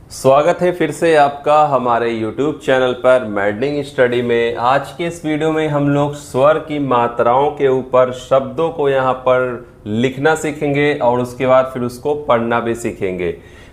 स्वागत है फिर से आपका हमारे YouTube चैनल पर मैडनिंग स्टडी में। आज के इस वीडियो में हम लोग स्वर की मात्राओं के ऊपर शब्दों को यहाँ पर लिखना सीखेंगे और उसके बाद फिर उसको पढ़ना भी सीखेंगे।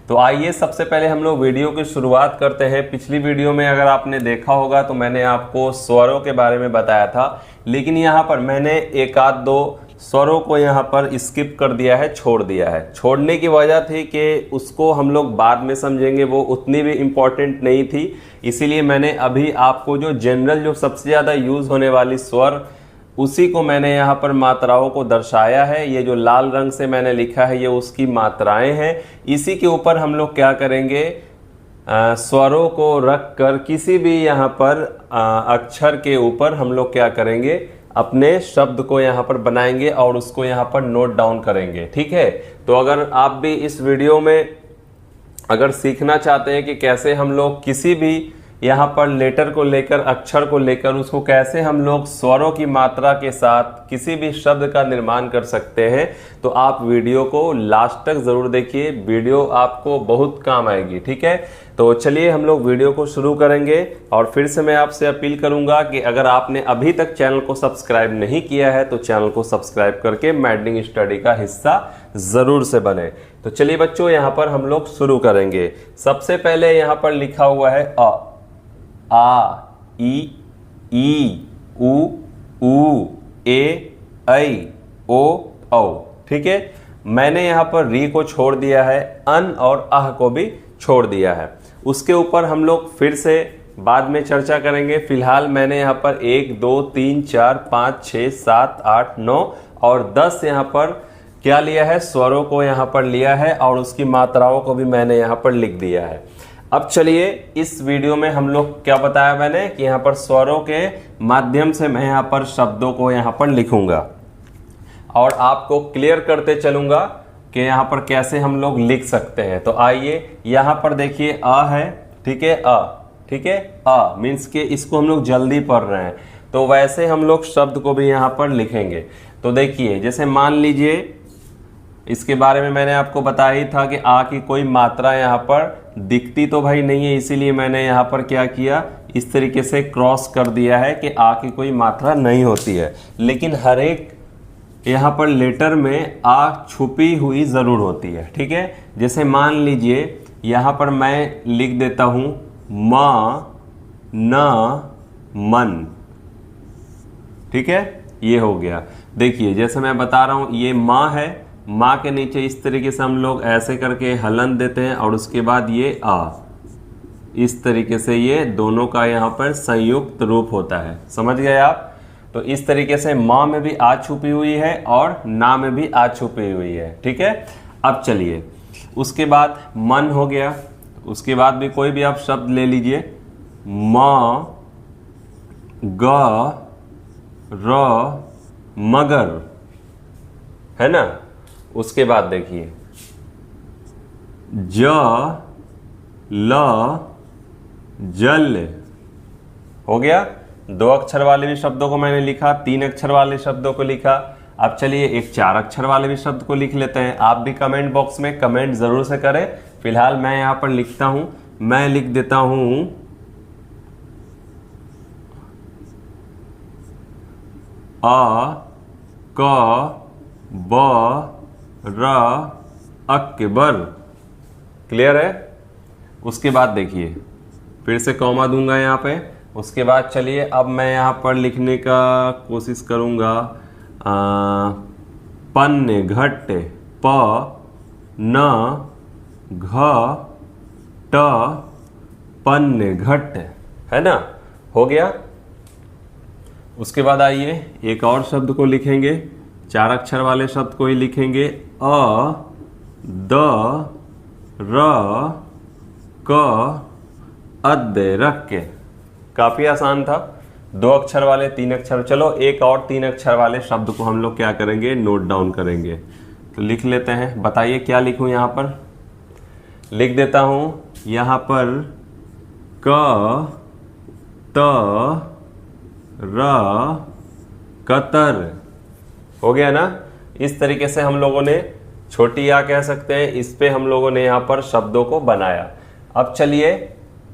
तो आइए सबसे पहले हम लोग वीडियो की शुरुआत करते हैं। पिछली वीडियो में अगर आपने देखा होगा तो मैंने आपको स्वरों के बारे में बताया था, लेकिन यहाँ पर मैंने एक आध दो स्वरों को यहाँ पर स्किप कर दिया है, छोड़ दिया है। छोड़ने की वजह थी कि उसको हम लोग बाद में समझेंगे, वो उतनी भी इम्पोर्टेंट नहीं थी। इसीलिए मैंने अभी आपको जो जनरल जो सबसे ज़्यादा यूज़ होने वाली स्वर, उसी को मैंने यहाँ पर मात्राओं को दर्शाया है। ये जो लाल रंग से मैंने लिखा है ये उसकी मात्राएं हैं। इसी के ऊपर हम लोग क्या करेंगे, स्वरों को रख कर किसी भी यहाँ पर अक्षर के ऊपर हम लोग क्या करेंगे, अपने शब्द को यहाँ पर बनाएंगे और उसको यहाँ पर नोट डाउन करेंगे। ठीक है, तो अगर आप भी इस वीडियो में अगर सीखना चाहते हैं कि कैसे हम लोग किसी भी यहाँ पर लेटर को लेकर, अक्षर को लेकर, उसको कैसे हम लोग स्वरों की मात्रा के साथ किसी भी शब्द का निर्माण कर सकते हैं, तो आप वीडियो को लास्ट तक जरूर देखिए। वीडियो आपको बहुत काम आएगी। ठीक है, तो चलिए हम लोग वीडियो को शुरू करेंगे। और फिर से मैं आपसे अपील करूंगा कि अगर आपने अभी तक चैनल को सब्सक्राइब नहीं किया है तो चैनल को सब्सक्राइब करके मैडनिंग स्टडी का हिस्सा जरूर से बने। तो चलिए बच्चों, यहाँ पर हम लोग शुरू करेंगे। सबसे पहले यहाँ पर लिखा हुआ है अ, आ, ई, उ, ए, ऐ, ओ, औ। ठीक है, मैंने यहाँ पर री को छोड़ दिया है, अन और अह को भी छोड़ दिया है। उसके ऊपर हम लोग फिर से बाद में चर्चा करेंगे। फिलहाल मैंने यहाँ पर 1, 2, 3, 4, 5, 6, 7, 8, 9 और 10 यहाँ पर क्या लिया है, स्वरों को यहाँ पर लिया है और उसकी मात्राओं को भी मैंने यहाँ पर लिख दिया है। अब चलिए इस वीडियो में हम लोग क्या बताया मैंने कि यहाँ पर स्वरों के माध्यम से मैं यहाँ पर शब्दों को यहाँ पर लिखूंगा और आपको क्लियर करते चलूंगा कि यहाँ पर कैसे हम लोग लिख सकते हैं। तो आइए यहाँ पर देखिए, अ है, ठीक है, अ, ठीक है, अ मीन्स के इसको हम लोग जल्दी पढ़ रहे हैं, तो वैसे हम लोग शब्द को भी यहाँ पर लिखेंगे। तो देखिए, जैसे मान लीजिए, इसके बारे में मैंने आपको बताया ही था कि आ की कोई मात्रा यहाँ पर दिखती तो भाई नहीं है, इसीलिए मैंने यहाँ पर क्या किया, इस तरीके से क्रॉस कर दिया है कि आ की कोई मात्रा नहीं होती है। लेकिन हर एक यहाँ पर लेटर में आ छुपी हुई जरूर होती है। ठीक है, जैसे मान लीजिए यहाँ पर मैं लिख देता हूं म, न, मन। ठीक है, ये हो गया। देखिए जैसे मैं बता रहा हूं, ये माँ है, माँ के नीचे इस तरीके से हम लोग ऐसे करके हलन देते हैं और उसके बाद ये आ, इस तरीके से ये दोनों का यहाँ पर संयुक्त रूप होता है। समझ गए आप? तो इस तरीके से माँ में भी आ छुपी हुई है और ना में भी आ छुपी हुई है। ठीक है, अब चलिए उसके बाद मन हो गया। उसके बाद भी कोई भी आप शब्द ले लीजिए, म, ग, र, मगर, है ना। उसके बाद देखिए ज, ल, जल हो गया। 2 अक्षर वाले भी शब्दों को मैंने लिखा, 3 अक्षर वाले शब्दों को लिखा। अब चलिए एक 4 अक्षर वाले भी शब्द को लिख लेते हैं। आप भी कमेंट बॉक्स में कमेंट जरूर से करें। फिलहाल मैं यहाँ पर लिखता हूं, मैं लिख देता हूं आ, क, ब, र, अकबर। क्लियर है? उसके बाद देखिए फिर से कॉमा दूंगा यहाँ पे। उसके बाद चलिए अब मैं यहाँ पर लिखने का कोशिश करूँगा, पन्ने, घट, प, न, घ, ट, पन्ने, घट, है ना, हो गया। उसके बाद आइए एक और शब्द को लिखेंगे, 4 अक्षर वाले शब्द को ही लिखेंगे, अ, द, र, क, अद, रख के। काफी आसान था, 2 अक्षर वाले, 3 अक्षर। चलो एक और 3 अक्षर वाले शब्द को हम लोग क्या करेंगे, नोट डाउन करेंगे। तो लिख लेते हैं, बताइए क्या लिखूं। यहाँ पर लिख देता हूं, यहाँ पर क, त, र, कतर। हो गया ना। इस तरीके से हम लोगों ने छोटी आ कह सकते हैं, इस पे हम लोगों ने यहाँ पर शब्दों को बनाया। अब चलिए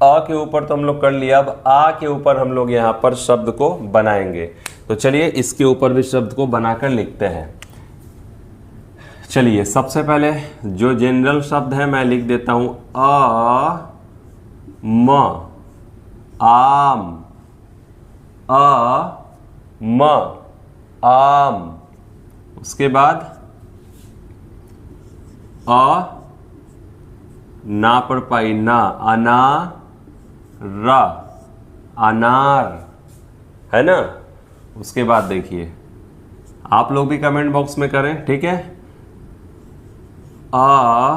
अ के ऊपर तो हम लोग कर लिया, अब आ के ऊपर हम लोग यहाँ पर शब्द को बनाएंगे। तो चलिए इसके ऊपर भी शब्द को बनाकर लिखते हैं। चलिए सबसे पहले जो जनरल शब्द है मैं लिख देता हूं अ म, आम, अ म, आम। उसके बाद अ ना पर पाई ना, अना रा, अनार, है ना। उसके बाद देखिए आप लोग भी कमेंट बॉक्स में करें, ठीक है। आ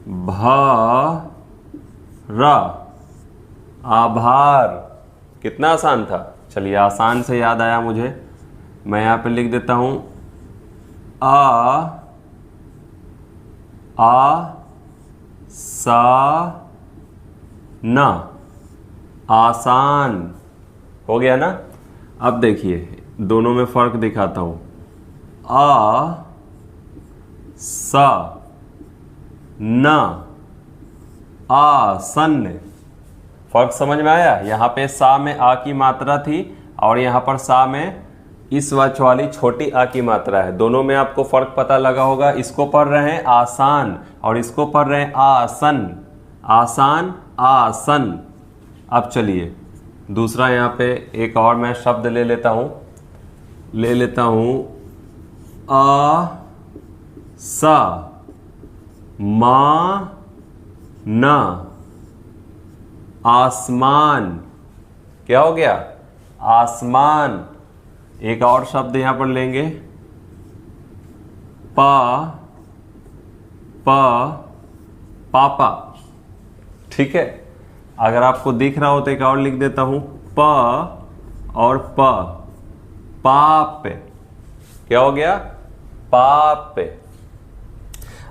भा रा, आभार। कितना आसान था। चलिए आसान से याद आया मुझे, मैं यहां पे लिख देता हूं आ सा ना, आसान। हो गया ना। अब देखिए दोनों में फर्क दिखाता हूं। आ सा ना, आसन। फर्क समझ में आया। यहां पे सा में आ की मात्रा थी और यहां पर सा में इस वच वाली छोटी आ की मात्रा है। दोनों में आपको फर्क पता लगा होगा। इसको पढ़ रहे हैं आसान और इसको पढ़ रहे हैं आसन, आसान, आसन। अब चलिए दूसरा यहां पे एक और मैं शब्द ले लेता हूं आ सा मा ना, आसमान। क्या हो गया, आसमान। एक और शब्द यहां पर लेंगे पा पा, पापा। ठीक है, अगर आपको दिख रहा हो तो एक और लिख देता हूं प और प, पाप। क्या हो गया, पाप।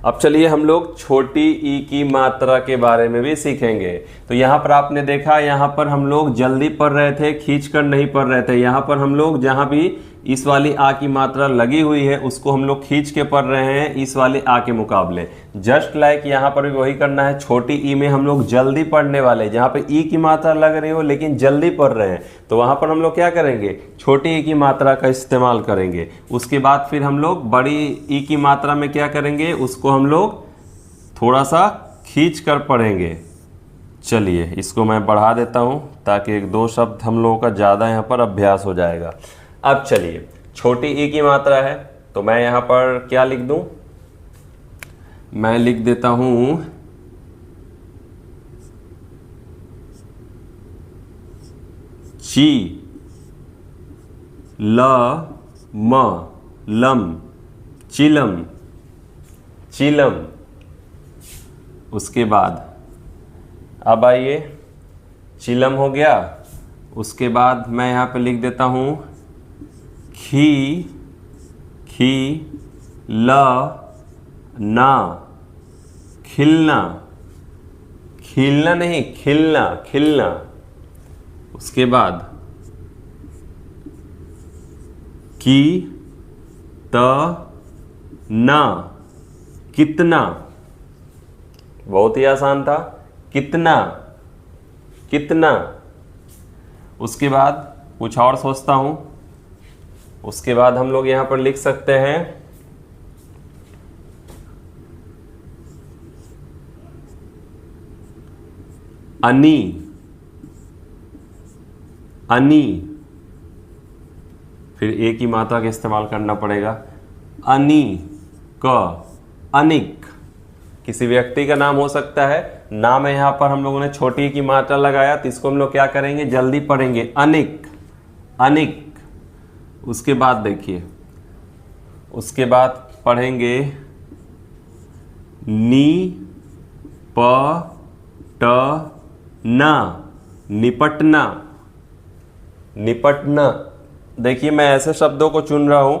अब चलिए हम लोग छोटी ई की मात्रा के बारे में भी सीखेंगे। तो यहां पर आपने देखा, यहां पर हम लोग जल्दी पढ़ रहे थे, खींच कर नहीं पढ़ रहे थे। यहां पर हम लोग जहां भी इस वाली आ की मात्रा लगी हुई है उसको हम लोग खींच के पढ़ रहे हैं इस वाली आ के मुकाबले। जस्ट लाइक यहां पर भी वही करना है। छोटी ई में हम लोग जल्दी पढ़ने वाले, जहां पे ई की मात्रा लग रही हो लेकिन जल्दी पढ़ रहे हैं, तो वहां पर हम लोग क्या करेंगे, छोटी ई की मात्रा का इस्तेमाल करेंगे। उसके बाद फिर हम लोग बड़ी ई की मात्रा में क्या करेंगे, उसको हम लोग थोड़ा सा खींच कर पढ़ेंगे। चलिए इसको मैं बढ़ा देता हूं ताकि एक दो शब्द हम लोगों का ज़्यादा यहाँ पर अभ्यास हो जाएगा। अब चलिए छोटी ई की मात्रा है तो मैं यहाँ पर क्या लिख दूं, मैं लिख देता हूं ची ल म लम, चिलम, चिलम। उसके बाद अब आइए चिलम हो गया। उसके बाद मैं यहाँ पे लिख देता हूँ खी खी ल ना, खिलना, खिलना नहीं खिलना, खिलना। उसके बाद की त ना, कितना। बहुत ही आसान था, कितना, कितना। उसके बाद कुछ और सोचता हूं। उसके बाद हम लोग यहां पर लिख सकते हैं अनि, अनि। फिर एक ही मात्रा का इस्तेमाल करना पड़ेगा, अनि क, अनिक। किसी व्यक्ति का नाम हो सकता है, नाम है, यहां पर हम लोगों ने छोटी की मात्रा लगाया तो इसको हम लोग क्या करेंगे, जल्दी पढ़ेंगे, अनिक, अनिक। उसके बाद देखिए, उसके बाद पढ़ेंगे नी प ट ना, निपटना, निपटना। देखिए मैं ऐसे शब्दों को चुन रहा हूं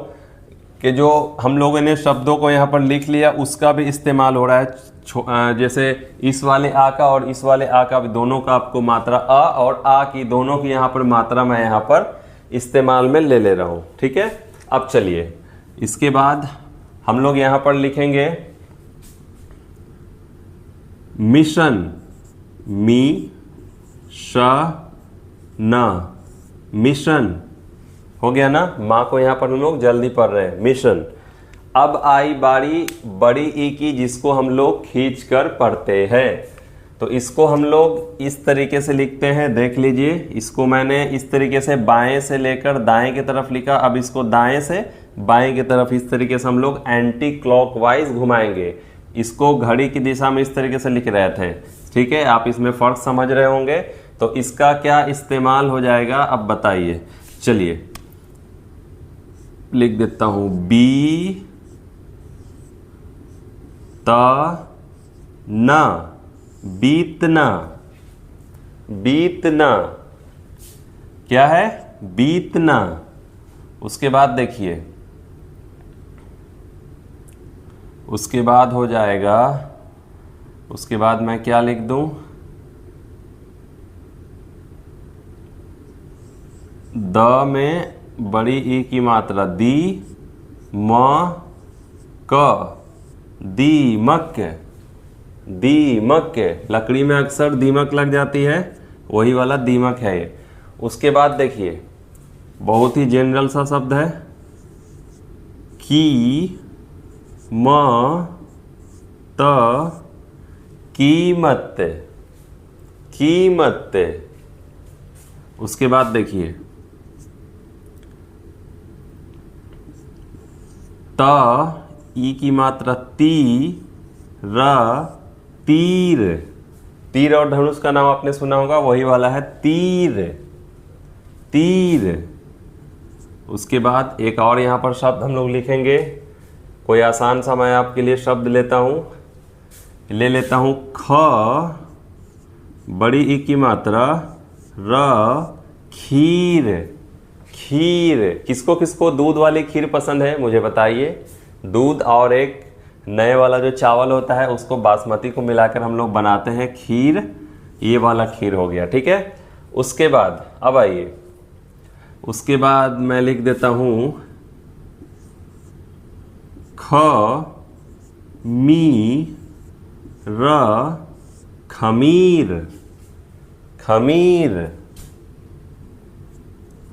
कि जो हम लोगों ने शब्दों को यहाँ पर लिख लिया उसका भी इस्तेमाल हो रहा है। जैसे इस वाले आ का और इस वाले आ का भी, दोनों का आपको मात्रा अ और आ की दोनों की यहाँ पर मात्रा मैं यहाँ पर इस्तेमाल में ले रहा हूँ। ठीक है, अब चलिए इसके बाद हम लोग यहाँ पर लिखेंगे मिशन, मी श न, मिशन हो गया ना। माँ को यहाँ पर हम लोग जल्दी पढ़ रहे हैं, मिशन। अब आई बारी बड़ी ई की, जिसको हम लोग खींच कर पढ़ते हैं। तो इसको हम लोग इस तरीके से लिखते हैं, देख लीजिए। इसको मैंने इस तरीके से बाएं से लेकर दाएं की तरफ लिखा। अब इसको दाएं से बाएं की तरफ इस तरीके से हम लोग एंटी क्लॉकवाइज घुमाएंगे। इसको घड़ी की दिशा में इस तरीके से लिख रहे थे, ठीक है। आप इसमें फर्क समझ रहे होंगे। तो इसका क्या इस्तेमाल हो जाएगा, अब बताइए। चलिए लिख देता हूं, बी त न, बीतना, बीतना क्या है, बीतना। उसके बाद देखिए, उसके बाद हो जाएगा, उसके बाद मैं क्या लिख दूं, द में बड़ी ई की मात्रा, दी म क, दीमक, दीमक। लकड़ी में अक्सर दीमक लग जाती है, वही वाला दीमक है ये। उसके बाद देखिए, बहुत ही जनरल सा शब्द है, की म त, कीमत, कीमत। उसके बाद देखिए, त ई की मात्रा, ती र, तीर। तीर और धनुष का नाम आपने सुना होगा, वही वाला है तीर, तीर। उसके बाद एक और यहाँ पर शब्द हम लोग लिखेंगे। कोई आसान सा मैं आपके लिए शब्द लेता हूँ, ले लेता हूँ, ख बड़ी ई की मात्रा, र, खीर, खीर। किसको किसको दूध वाली खीर पसंद है मुझे बताइए। दूध और एक नए वाला जो चावल होता है उसको, बासमती को मिलाकर हम लोग बनाते हैं खीर, ये वाला खीर हो गया, ठीक है। उसके बाद अब आइए, उसके बाद मैं लिख देता हूं, ख मी र, खमीर, खमीर।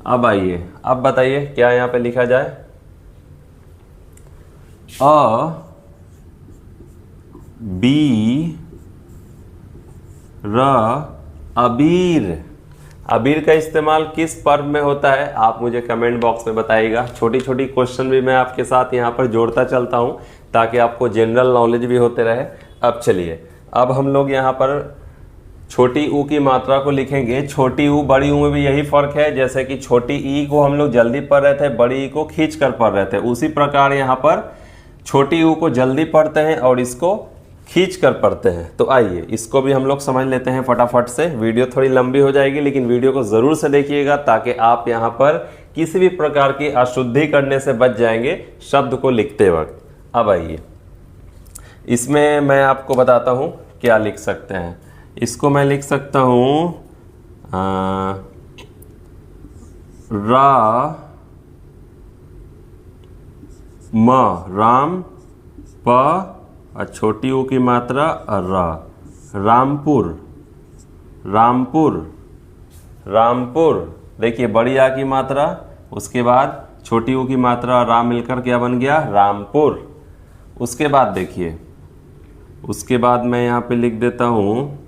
अब आइए, अब बताइए क्या यहाँ पे लिखा जाए। अ बी र, अबीर। अबीर का इस्तेमाल किस पर्व में होता है, आप मुझे कमेंट बॉक्स में बताइएगा। छोटी छोटी क्वेश्चन भी मैं आपके साथ यहाँ पर जोड़ता चलता हूँ, ताकि आपको जनरल नॉलेज भी होते रहे। अब चलिए, अब हम लोग यहाँ पर छोटी ऊ की मात्रा को लिखेंगे। छोटी ऊ बड़ी ऊ में भी यही फर्क है, जैसे कि छोटी ई को हम लोग जल्दी पढ़ रहे थे, बड़ी ई को खींच कर पढ़ रहे थे, उसी प्रकार यहाँ पर छोटी ऊ को जल्दी पढ़ते हैं और इसको खींच कर पढ़ते हैं। तो आइए इसको भी हम लोग समझ लेते हैं फटाफट से। वीडियो थोड़ी लंबी हो जाएगी, लेकिन वीडियो को ज़रूर से देखिएगा, ताकि आप यहाँ पर किसी भी प्रकार की अशुद्धि करने से बच जाएंगे शब्द को लिखते वक्त। अब आइए, इसमें मैं आपको बताता हूँ क्या लिख सकते हैं। इसको मैं लिख सकता हूँ रा म, राम, प और छोटी ऊ की मात्रा रा, रामपुर, रामपुर, रामपुर। देखिए बड़ी आ की मात्रा, उसके बाद छोटी ऊ की मात्रा रा मिलकर क्या बन गया, रामपुर। उसके बाद देखिए, उसके बाद मैं यहाँ पे लिख देता हूँ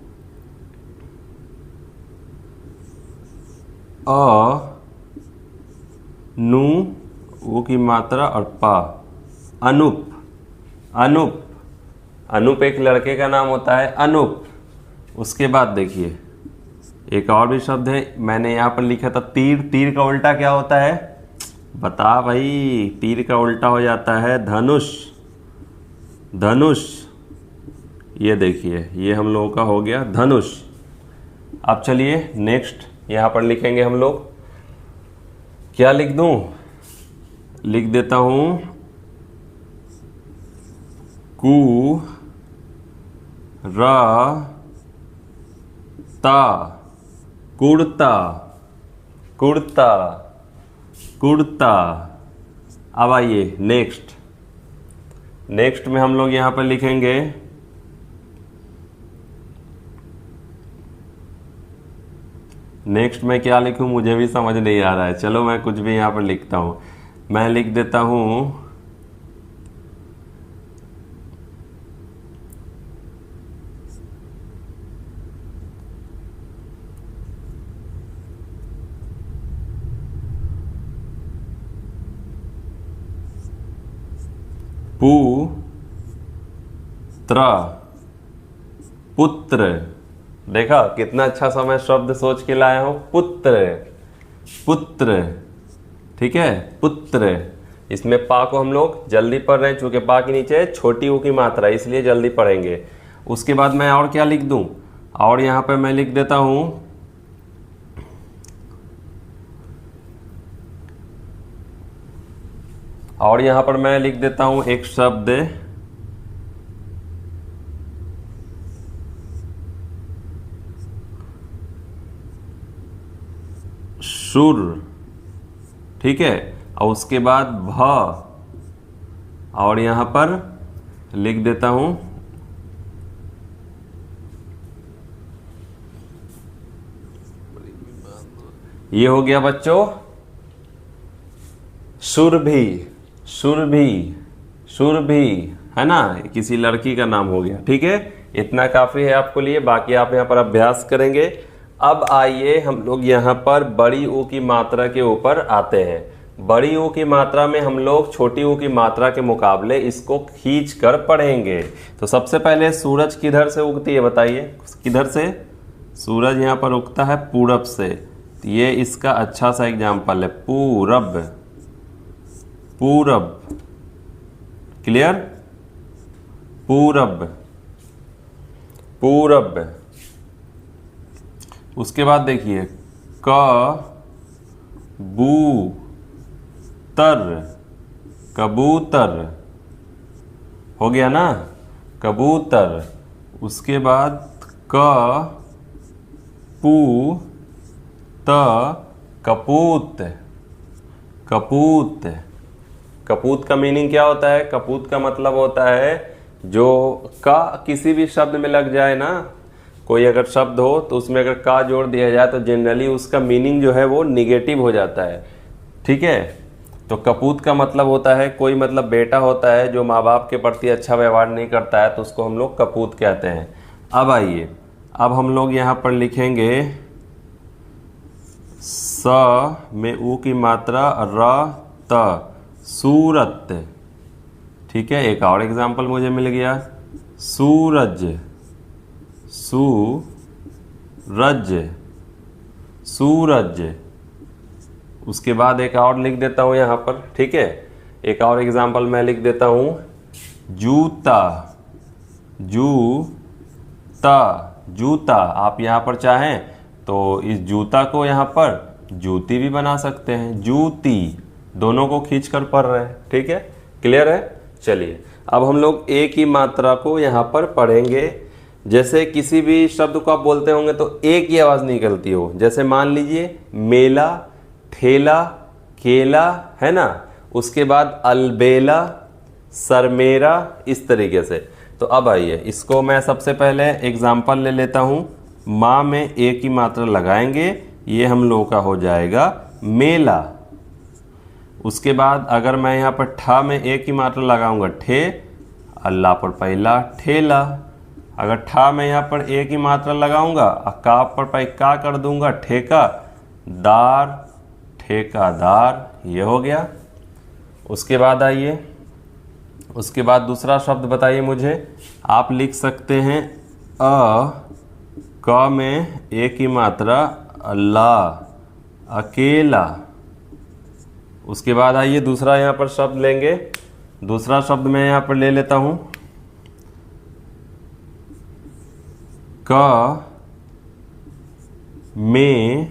अ, नु, ऊ की मात्रा और पा, अनूप, अनूप। अनूप एक लड़के का नाम होता है, अनूप। उसके बाद देखिए एक और भी शब्द है, मैंने यहाँ पर लिखा था तीर। तीर का उल्टा क्या होता है, बता भाई। तीर का उल्टा हो जाता है धनुष, धनुष। ये देखिए, ये हम लोगों का हो गया धनुष। अब चलिए नेक्स्ट यहाँ पर लिखेंगे हम लोग। क्या लिख दूं, लिख देता हूं कु रा ता, कुर्ता, कुर्ता, कुर्ता। अब आइए नेक्स्ट, नेक्स्ट में हम लोग यहाँ पर लिखेंगे नेक्स्ट मैं क्या लिखूं मुझे भी समझ नहीं आ रहा है। चलो मैं कुछ भी यहाँ पर लिखता हूँ। मैं लिख देता हूँ पुत्र, पुत्र। देखा कितना अच्छा सा मैं शब्द सोच के लाया हूं, पुत्र, पुत्र। ठीक है, पुत्र। इसमें पा को हम लोग जल्दी पढ़ रहे हैं, चूंकि पा के नीचे छोटी ऊ की मात्रा, इसलिए जल्दी पढ़ेंगे। उसके बाद मैं और क्या लिख दूं, और यहां पे मैं लिख देता हूं और यहां पर मैं लिख देता हूं एक शब्द सुर। ठीक है, और उसके बाद भ, और यहां पर लिख देता हूं ये हो गया बच्चों सुरभि, सुरभि, सुरभि, है ना, किसी लड़की का नाम हो गया। ठीक है, इतना काफी है आपको लिए, बाकी आप यहाँ पर अभ्यास करेंगे। अब आइए हम लोग यहाँ पर बड़ी ऊ की मात्रा के ऊपर आते हैं। बड़ी ऊ की मात्रा में हम लोग छोटी ऊ की मात्रा के मुकाबले इसको खींच कर पढ़ेंगे। तो सबसे पहले सूरज किधर से उगती है बताइए, किधर से? सूरज यहाँ पर उगता है पूरब से। तो ये इसका अच्छा सा एग्जाम्पल है, पूरब, पूरब। क्लियर? पूरब, पूरब। उसके बाद देखिए कबूतर, कबूतर हो गया ना, कबूतर। उसके बाद कपूत, कपूत। कपूत का मीनिंग क्या होता है? कपूत का मतलब होता है जो का किसी भी शब्द में लग जाए ना, कोई अगर शब्द हो तो उसमें अगर का जोड़ दिया जाए तो जनरली उसका मीनिंग जो है वो निगेटिव हो जाता है। ठीक है, तो कपूत का मतलब होता है कोई मतलब बेटा होता है जो माँ बाप के प्रति अच्छा व्यवहार नहीं करता है, तो उसको हम लोग कपूत कहते हैं। अब आइए, अब हम लोग यहाँ पर लिखेंगे स में ऊ की मात्रा र त, सूरत। ठीक है, एक और एग्जाम्पल मुझे मिल गया, सूरज, सूरज, सूरज। उसके बाद एक और लिख देता हूं यहां पर। ठीक है, एक और एग्जाम्पल मैं लिख देता हूं, जूता, जूता, जूता। आप यहां पर चाहें तो इस जूता को यहां पर जूती भी बना सकते हैं, जूती। दोनों को खींच कर पढ़ रहे हैं। ठीक है, क्लियर है? चलिए अब हम लोग एक ही मात्रा को यहाँ पर पढ़ेंगे। जैसे किसी भी शब्द को आप बोलते होंगे तो एक ही आवाज़ निकलती हो, जैसे मान लीजिए मेला, ठेला, केला, है ना। उसके बाद अलबेला, सरमेरा, इस तरीके से। तो अब आइए, इसको मैं सबसे पहले एग्जाम्पल ले लेता हूँ। माँ में एक ही मात्रा लगाएंगे, ये हम लोगों का हो जाएगा मेला। उसके बाद अगर मैं यहाँ पर ठा में एक ही मात्रा लगाऊंगा, ठे, अल्लाह पर पहला ठेला। अगर ठा में यहाँ पर एक ही मात्रा लगाऊंगा, का पर का कर दूंगा, ठेका, दार, ठेकादार, ये हो गया। उसके बाद आइए, उसके बाद दूसरा शब्द बताइए मुझे। आप लिख सकते हैं क में एक ही मात्रा, अल्लाह, अकेला। उसके बाद आइए दूसरा यहाँ पर शब्द लेंगे। दूसरा शब्द मैं यहाँ पर ले लेता हूँ, क में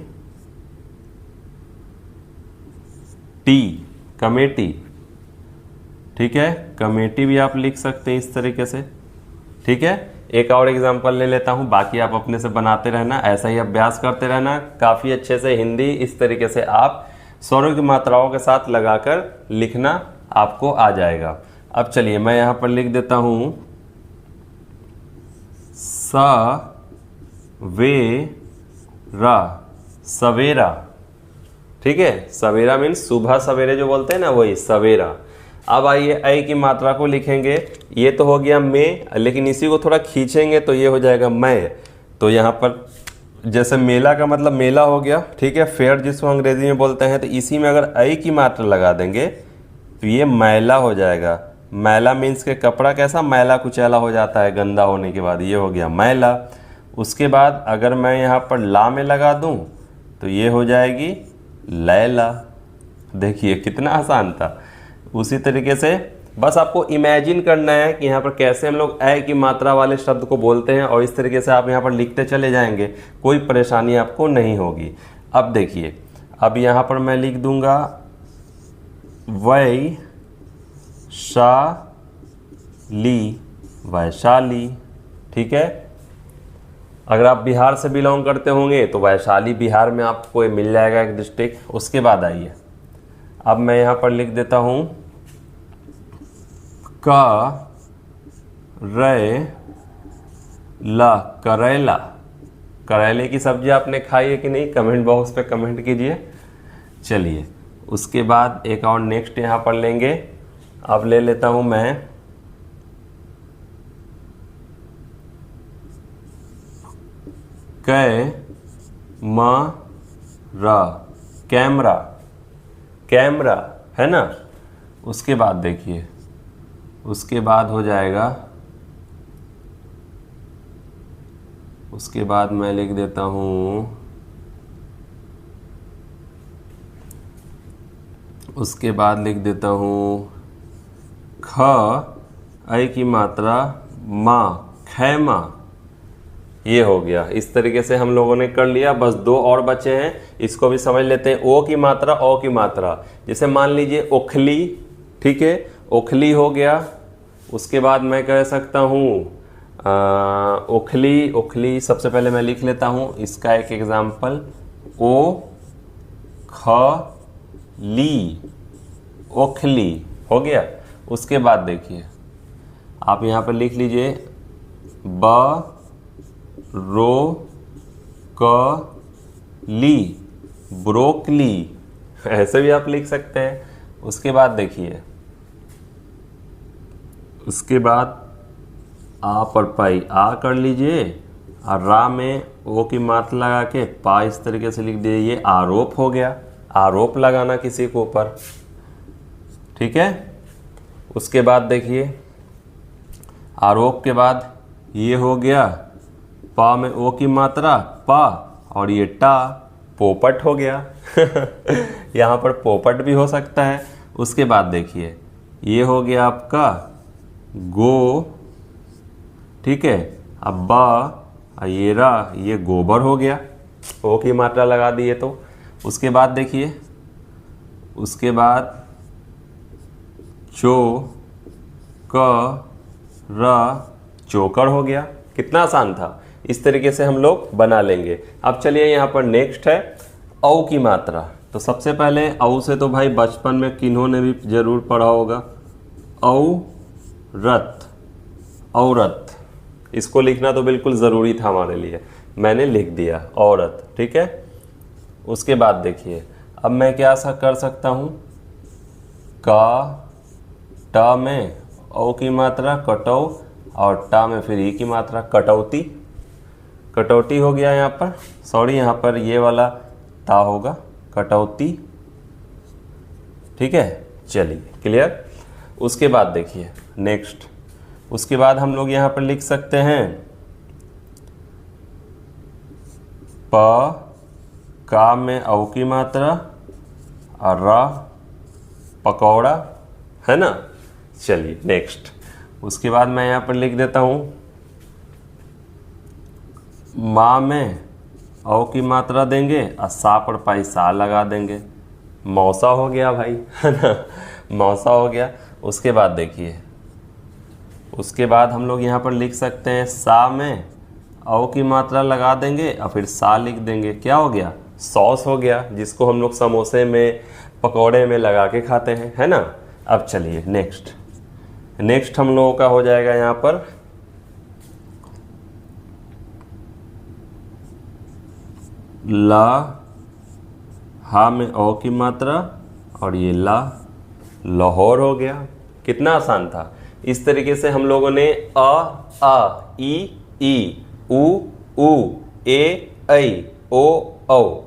टी, कमेटी। ठीक है, कमेटी भी आप लिख सकते हैं इस तरीके से। ठीक है, एक और एग्जांपल ले लेता हूं, बाकी आप अपने से बनाते रहना, ऐसा ही अभ्यास करते रहना। काफ़ी अच्छे से हिंदी इस तरीके से आप स्वरों की मात्राओं के साथ लगाकर लिखना आपको आ जाएगा। अब चलिए मैं यहाँ पर लिख देता हूँ सा वे रा, सवेरा, ठीक है। सवेरा मीन्स सुबह सवेरे जो बोलते हैं ना, वही सवेरा। अब आइए ऐ की मात्रा को लिखेंगे। ये तो हो गया में, लेकिन इसी को थोड़ा खींचेंगे तो ये हो जाएगा मैं। तो यहाँ पर जैसे मेला का मतलब मेला हो गया, ठीक है, फेयर जिसको अंग्रेजी में बोलते हैं, तो इसी में अगर ऐ की मात्रा लगा देंगे तो ये मैला हो जाएगा। मैला मीन्स के कपड़ा कैसा मैला कुचैला हो जाता है गंदा होने के बाद, ये हो गया मैला। उसके बाद अगर मैं यहाँ पर ला में लगा दूँ तो ये हो जाएगी लैला। देखिए कितना आसान था। उसी तरीके से बस आपको इमेजिन करना है कि यहाँ पर कैसे हम लोग ऐ की मात्रा वाले शब्द को बोलते हैं, और इस तरीके से आप यहाँ पर लिखते चले जाएंगे, कोई परेशानी आपको नहीं होगी। अब देखिए, अब यहाँ पर मैं लिख दूंगा वैशाली, वैशाली, ठीक है। अगर आप बिहार से बिलोंग करते होंगे तो वैशाली बिहार में आपको मिल जाएगा एक डिस्ट्रिक्ट। उसके बाद आइए, अब मैं यहाँ पर लिख देता हूँ करेला, करेला। करेले की सब्जी आपने खाई है कि नहीं, कमेंट बॉक्स पे कमेंट कीजिए। चलिए, उसके बाद एक और नेक्स्ट यहाँ पर लेंगे। अब ले लेता हूँ मैं कैमरा, कैमरा है ना। उसके बाद देखिए, उसके बाद हो जाएगा, उसके बाद मैं लिख देता हूँ, उसके बाद लिख देता हूँ ख, ऐ की मात्रा माँ, खैमा। ये हो गया। इस तरीके से हम लोगों ने कर लिया। बस दो और बचे हैं, इसको भी समझ लेते हैं। ओ की मात्रा, ओ की मात्रा, जैसे मान लीजिए ओखली, ठीक है, ओखली हो गया। उसके बाद मैं कह सकता हूँ ओखली, ओखली सबसे पहले मैं लिख लेता हूँ इसका एक एग्जाम्पल, ओ ख ली, ओखली हो गया। उसके बाद देखिए, आप यहाँ पर लिख लीजिए ब रो क ली, ब्रोकली, ऐसे भी आप लिख सकते हैं। उसके बाद देखिए, उसके बाद आ पर पाई, आ कर लीजिए, और रा में ओ की मात्रा लगा के पा इस तरीके से लिख दिए। ये आरोप हो गया, आरोप लगाना किसी के ऊपर, ठीक है। उसके बाद देखिए, आरोप के बाद ये हो गया, पा में ओ की मात्रा पा, और ये टा, पोपट हो गया। यहाँ पर पोपट भी हो सकता है। उसके बाद देखिए, ये हो गया आपका गो, ठीक है। अब बा, ये रा, ये गोबर हो गया, ओ की मात्रा लगा दिए तो। उसके बाद देखिए, उसके बाद चो क रा, चोकर हो गया। कितना आसान था। इस तरीके से हम लोग बना लेंगे। अब चलिए, यहाँ पर नेक्स्ट है औ की मात्रा। तो सबसे पहले औ से तो भाई बचपन में किन्होंने भी जरूर पढ़ा होगा, औरत, औरत, इसको लिखना तो बिल्कुल ज़रूरी था हमारे लिए, मैंने लिख दिया औरत, ठीक है। उसके बाद देखिए, अब मैं क्या कर सकता हूँ, का, टा में औ की मात्रा कटौ, और टा में फिर ई की मात्रा कटौती, कटौती हो गया। यहाँ पर सॉरी, यहाँ पर ये वाला ता होगा, कटौती, ठीक है। चलिए, क्लियर। उसके बाद देखिए नेक्स्ट, उसके बाद हम लोग यहाँ पर लिख सकते हैं प, का में औ की मात्रा, और रा, पकौड़ा, है ना। चलिए नेक्स्ट, उसके बाद मैं यहाँ पर लिख देता हूँ माँ में औ की मात्रा देंगे, और सा पर पाई सा लगा देंगे, मौसा हो गया भाई, है ना, मौसा हो गया। उसके बाद देखिए, उसके बाद हम लोग यहाँ पर लिख सकते हैं सा में औ की मात्रा लगा देंगे, और फिर सा लिख देंगे, क्या हो गया, सॉस हो गया, जिसको हम लोग समोसे में, पकौड़े में लगा के खाते हैं, है ना। अब चलिए नेक्स्ट, नेक्स्ट हम लोगों का हो जाएगा यहाँ पर हा में ओ की मात्रा और ये ला, लाहौर हो गया। कितना आसान था। इस तरीके से हम लोगों ने आ, ई, उ, ए, ऐ, ओ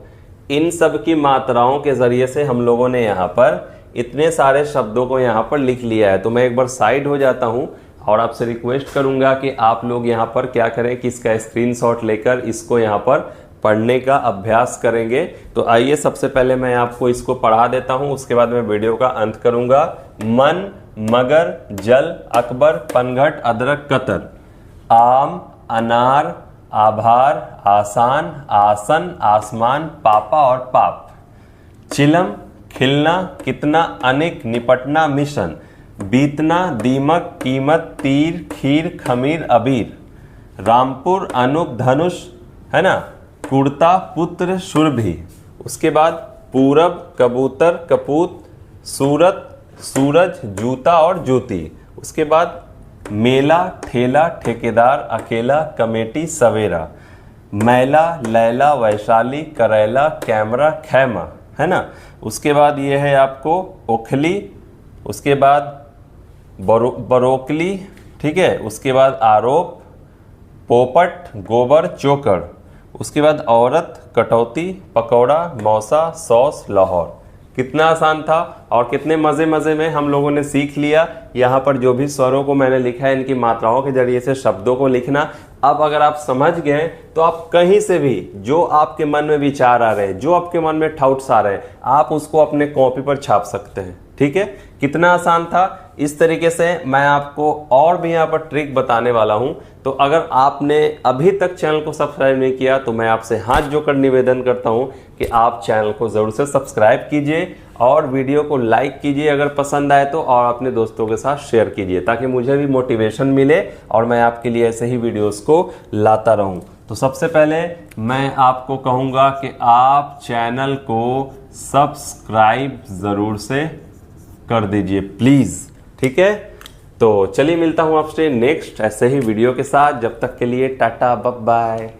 इन सब की मात्राओं के जरिए से हम लोगों ने यहाँ पर इतने सारे शब्दों को यहाँ पर लिख लिया है। तो मैं एक बार साइड हो जाता हूँ और आपसे रिक्वेस्ट करूंगा कि आप लोग यहाँ पर क्या करें कि इसका स्क्रीनशॉट लेकर इसको यहाँ पर पढ़ने का अभ्यास करेंगे। तो आइए सबसे पहले मैं आपको इसको पढ़ा देता हूँ, उसके बाद मैं वीडियो का अंत करूंगा। मन, मगर, जल, अकबर, पनघट, अदरक, कतर, आम, अनार, आभार, आसान, आसन, आसमान, पापा और पाप, चिलम, खिलना, कितना, अनेक, निपटना, मिशन, बीतना, दीमक, कीमत, तीर, खीर, खमीर, अबीर, रामपुर, अनूप, धनुष, है ना, कुर्ता, पुत्र, सुरभि। उसके बाद पूरब, कबूतर, कपूत, सूरत, सूरज, जूता और जूती। उसके बाद मेला, ठेला, ठेकेदार, अकेला, कमेटी, सवेरा, मैला, लैला, वैशाली, करेला, कैमरा, खैमा, है ना। उसके बाद ये है आपको ओखली, उसके बाद बरोकली, ठीक है। उसके बाद आरोप, पोपट, गोबर, चोकर। उसके बाद औरत, कटौती, पकौड़ा, मौसा, सॉस, लाहौर। कितना आसान था और कितने मजे मजे में हम लोगों ने सीख लिया। यहाँ पर जो भी स्वरों को मैंने लिखा है इनकी मात्राओं के जरिए से शब्दों को लिखना। अब अगर आप समझ गए तो आप कहीं से भी जो आपके मन में विचार आ रहे हैं, जो आपके मन में डाउट्स आ रहे हैं, आप उसको अपने कॉपी पर छाप सकते हैं। ठीक है, कितना आसान था। इस तरीके से मैं आपको और भी यहाँ पर ट्रिक बताने वाला हूं। तो अगर आपने अभी तक चैनल को सब्सक्राइब नहीं किया तो मैं आपसे हाथ जोड़कर निवेदन करता हूं कि आप चैनल को जरूर से सब्सक्राइब कीजिए और वीडियो को लाइक कीजिए अगर पसंद आए तो, और अपने दोस्तों के साथ शेयर कीजिए ताकि मुझे भी मोटिवेशन मिले और मैं आपके लिए ऐसे ही वीडियोस को लाता रहूं। तो सबसे पहले मैं आपको कहूंगा कि आप चैनल को सब्सक्राइब जरूर से कर दीजिए प्लीज। ठीक है, तो चलिए मिलता हूं आपसे नेक्स्ट ऐसे ही वीडियो के साथ। जब तक के लिए टाटा, बाय बाय।